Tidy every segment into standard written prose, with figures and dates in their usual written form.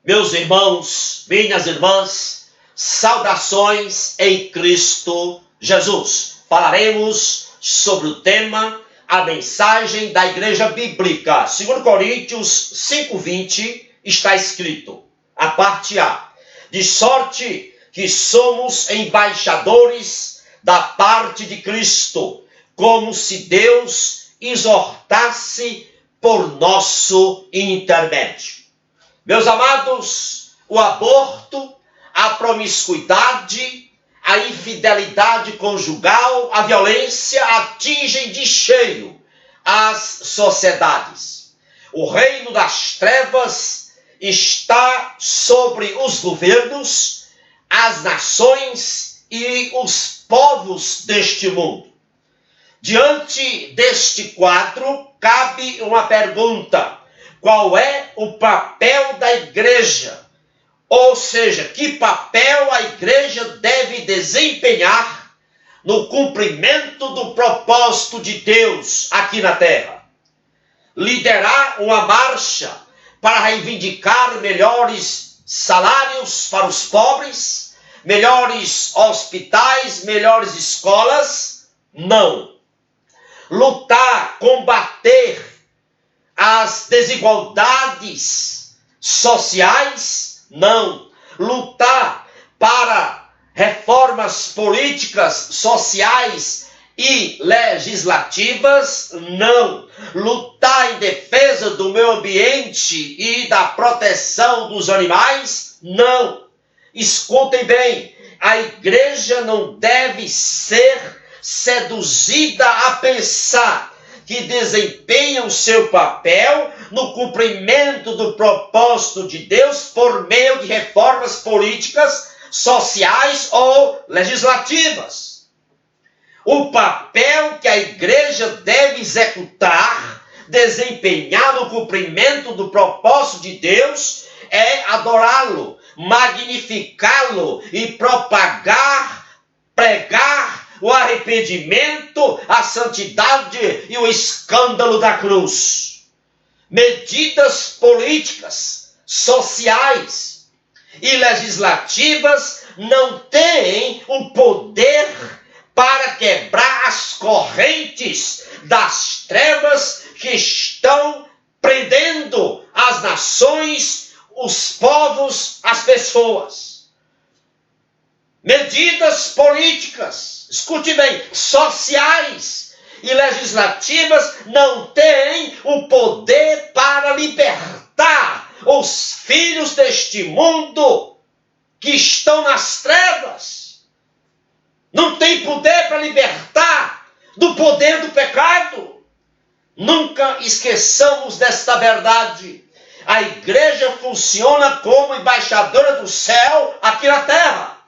Meus irmãos, minhas irmãs, saudações em Cristo Jesus. Falaremos sobre o tema, a mensagem da Igreja Bíblica. 2 Coríntios 5:20 está escrito, a parte A: de sorte que somos embaixadores da parte de Cristo, como se Deus exortasse por nosso intermédio. Meus amados, o aborto, a promiscuidade, a infidelidade conjugal, a violência atingem de cheio as sociedades. O reino das trevas está sobre os governos, as nações e os povos deste mundo. Diante deste quadro, cabe uma pergunta: qual é o papel da igreja? Ou seja, que papel a igreja deve desempenhar no cumprimento do propósito de Deus aqui na terra? Liderar uma marcha para reivindicar melhores salários para os pobres, melhores hospitais, melhores escolas? Não. Lutar, combater as desigualdades sociais? Não. Lutar para reformas políticas, sociais e legislativas? Não. Lutar em defesa do meio ambiente e da proteção dos animais? Não. Escutem bem, a igreja não deve ser seduzida a pensar que desempenha o seu papel no cumprimento do propósito de Deus por meio de reformas políticas, sociais ou legislativas. O papel que a igreja deve executar, desempenhar no cumprimento do propósito de Deus, é adorá-lo, magnificá-lo e propagar, pregar o arrependimento, a santidade e o escândalo da cruz. Medidas políticas, sociais e legislativas não têm o poder para quebrar as correntes das trevas que estão prendendo as nações, os povos, as pessoas. Medidas políticas, escute bem, sociais e legislativas não têm o poder para libertar os filhos deste mundo que estão nas trevas. Não tem poder para libertar do poder do pecado. Nunca esqueçamos desta verdade. A igreja funciona como embaixadora do céu aqui na terra.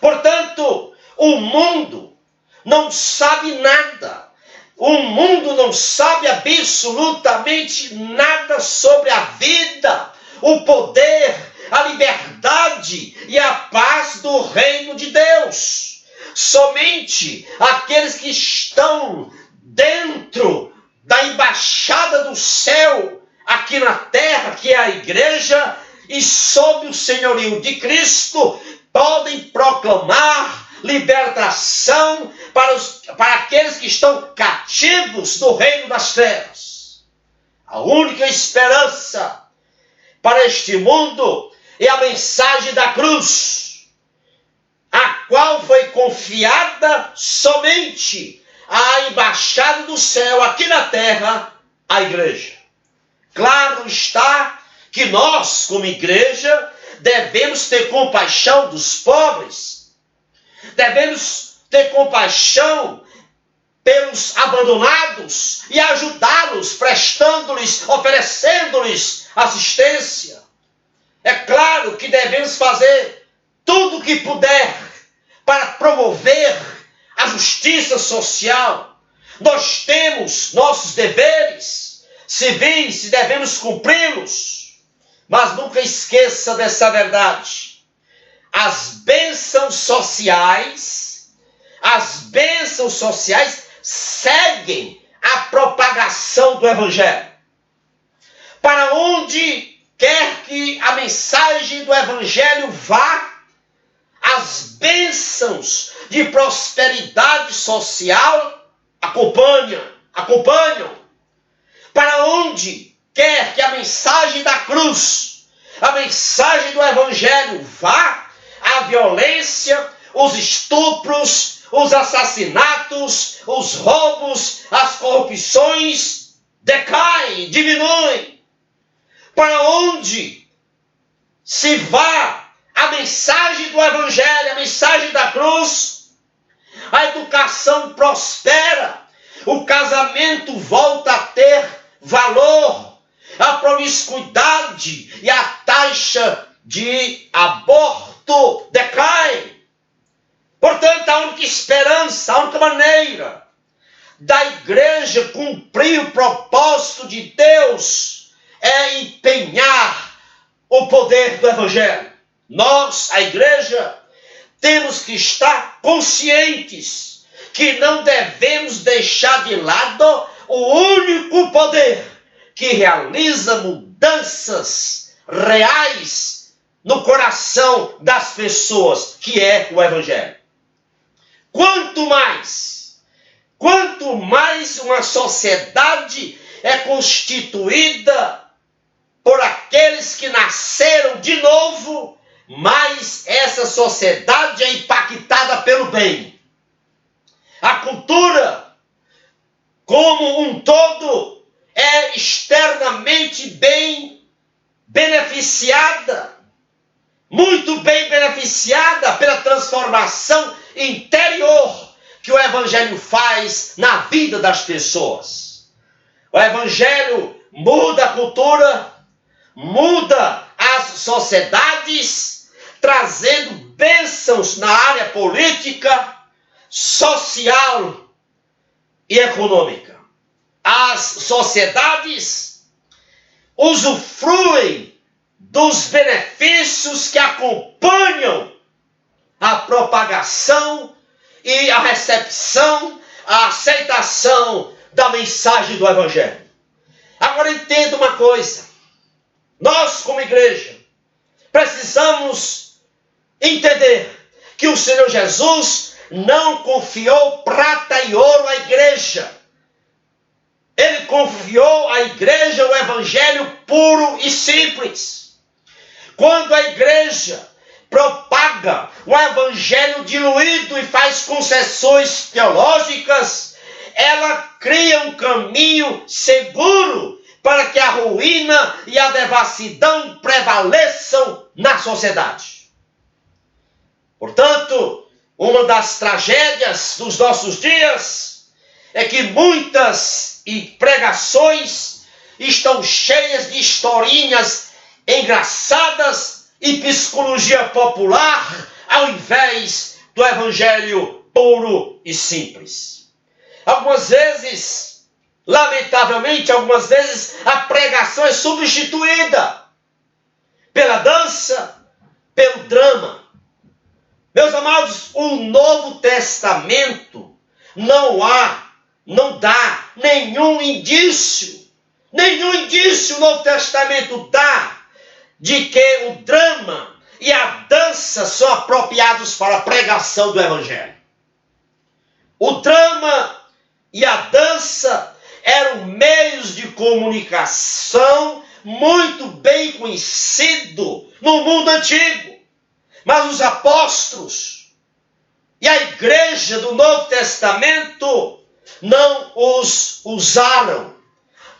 Portanto, o mundo não sabe nada. O mundo não sabe absolutamente nada sobre a vida, o poder, a liberdade e a paz do reino de Deus. Somente aqueles que estão dentro da embaixada do céu aqui na terra, que é a igreja, e sob o senhorio de Cristo, podem proclamar libertação para aqueles que estão cativos do reino das trevas. A única esperança para este mundo é a mensagem da cruz, a qual foi confiada somente à embaixada do céu aqui na terra, a igreja. Claro está que nós, como igreja, devemos ter compaixão dos pobres, devemos ter compaixão pelos abandonados e ajudá-los, prestando-lhes, oferecendo-lhes assistência. É claro que devemos fazer tudo o que puder para promover a justiça social. Nós temos nossos deveres civis e devemos cumpri-los. Mas nunca esqueça dessa verdade. As bênçãos sociais seguem a propagação do Evangelho. Para onde quer que mensagem do Evangelho vá, as bênçãos de prosperidade social acompanham. Para onde quer que a mensagem da cruz, a mensagem do Evangelho vá, a violência, os estupros, os assassinatos, os roubos, as corrupções decaem, diminuem. Para onde se vá a mensagem do Evangelho, a mensagem da cruz, a educação prospera, o casamento volta a ter valor, a promiscuidade e a taxa de aborto decai. Portanto, a única esperança, a única maneira da igreja cumprir o propósito de Deus é empenhar o poder do Evangelho. Nós, a igreja, temos que estar conscientes que não devemos deixar de lado o único poder que realiza mudanças reais no coração das pessoas, que é o Evangelho. Quanto mais uma sociedade é constituída por aqueles que nasceram de novo, mais essa sociedade é impactada pelo bem. A cultura, como um todo, é externamente bem beneficiada, muito bem beneficiada pela transformação interior que o Evangelho faz na vida das pessoas. O Evangelho muda a cultura, muda as sociedades, trazendo bênçãos na área política, social e econômica. As sociedades usufruem dos benefícios que acompanham a propagação e a recepção, a aceitação da mensagem do Evangelho. Agora entenda uma coisa. Nós, como igreja, precisamos entender que o Senhor Jesus não confiou prata e ouro à igreja. Ele confiou à igreja o Evangelho puro e simples. Quando a igreja propaga o Evangelho diluído e faz concessões teológicas, ela cria um caminho seguro para que a ruína e a devassidão prevaleçam na sociedade. Portanto, uma das tragédias dos nossos dias é que muitas pregações estão cheias de historinhas engraçadas e psicologia popular, ao invés do Evangelho puro e simples. Algumas vezes, lamentavelmente, a pregação é substituída pela dança, pelo drama. Meus amados, o Novo Testamento não dá nenhum indício o Novo Testamento dá de que o drama e a dança são apropriados para a pregação do Evangelho. O drama e a dança eram meios de comunicação muito bem conhecidos no mundo antigo. Mas os apóstolos e a igreja do Novo Testamento não os usaram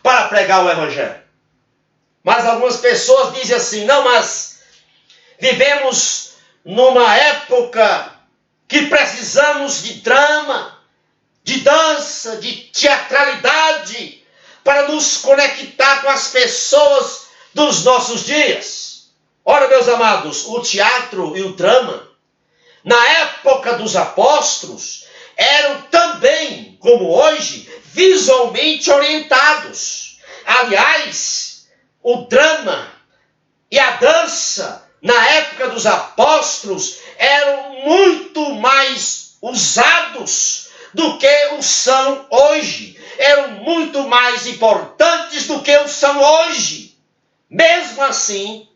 para pregar o Evangelho. Mas algumas pessoas dizem assim, não, mas vivemos numa época que precisamos de drama, de dança, de teatralidade, para nos conectar com as pessoas dos nossos dias. Ora, meus amados, o teatro e o drama, na época dos apóstolos, eram também, como hoje, visualmente orientados. Aliás, o drama e a dança, na época dos apóstolos, eram muito mais usados do que o são hoje. Eram muito mais importantes do que o são hoje. Mesmo assim,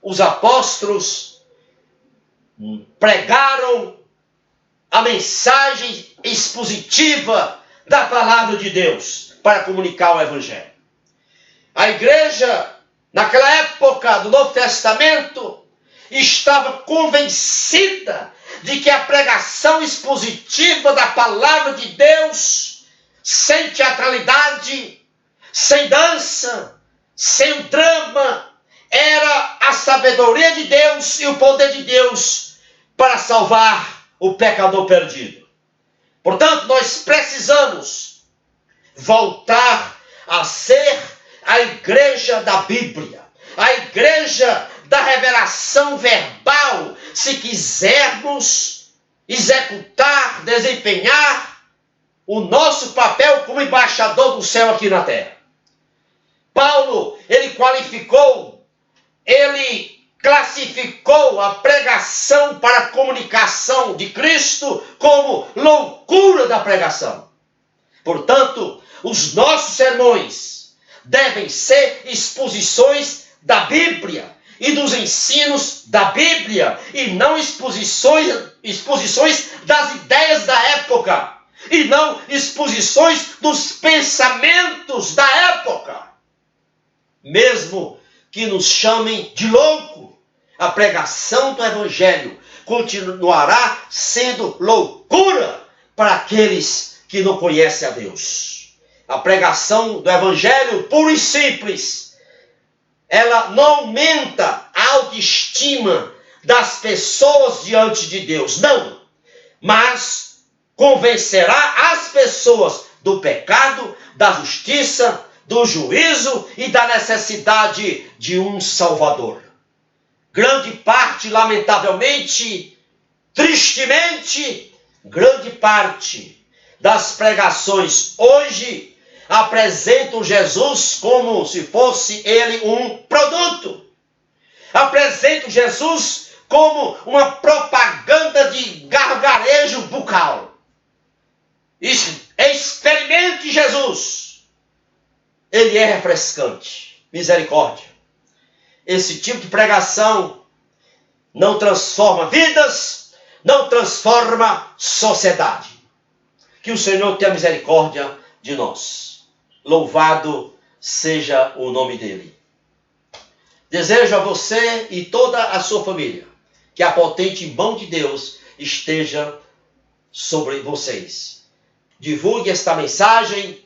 os apóstolos pregaram a mensagem expositiva da palavra de Deus para comunicar o Evangelho. A igreja, naquela época do Novo Testamento, estava convencida de que a pregação expositiva da palavra de Deus, sem teatralidade, sem dança, sem drama, era a sabedoria de Deus e o poder de Deus para salvar o pecador perdido. Portanto, nós precisamos voltar a ser a igreja da Bíblia, a igreja da revelação verbal, se quisermos executar, desempenhar o nosso papel como embaixador do céu aqui na terra. Paulo, ele classificou a pregação para a comunicação de Cristo como loucura da pregação. Portanto, os nossos sermões devem ser exposições da Bíblia e dos ensinos da Bíblia, e não exposições das ideias da época, e não exposições dos pensamentos da época. Mesmo que nos chamem de louco, a pregação do Evangelho continuará sendo loucura para aqueles que não conhecem a Deus. A pregação do Evangelho, puro e simples, ela não aumenta a autoestima das pessoas diante de Deus, não. Mas convencerá as pessoas do pecado, da justiça, do juízo e da necessidade de um Salvador. Grande parte, lamentavelmente, tristemente, grande parte das pregações hoje apresentam Jesus como se fosse ele um produto. Apresentam Jesus como uma propaganda de gargarejo bucal. Experimente Jesus. Ele é refrescante. Misericórdia. Esse tipo de pregação não transforma vidas, não transforma sociedade. Que o Senhor tenha misericórdia de nós. Louvado seja o nome dele. Desejo a você e toda a sua família que a potente mão de Deus esteja sobre vocês. Divulgue esta mensagem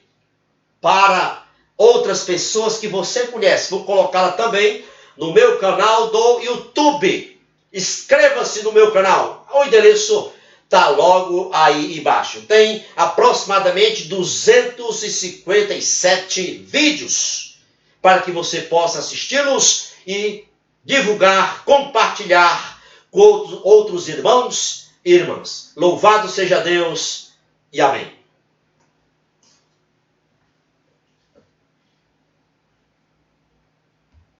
para outras pessoas que você conhece. Vou colocá-la também no meu canal do YouTube. Inscreva-se no meu canal. O endereço está logo aí embaixo. Tem aproximadamente 257 vídeos para que você possa assisti-los e divulgar, compartilhar com outros irmãos e irmãs. Louvado seja Deus e amém.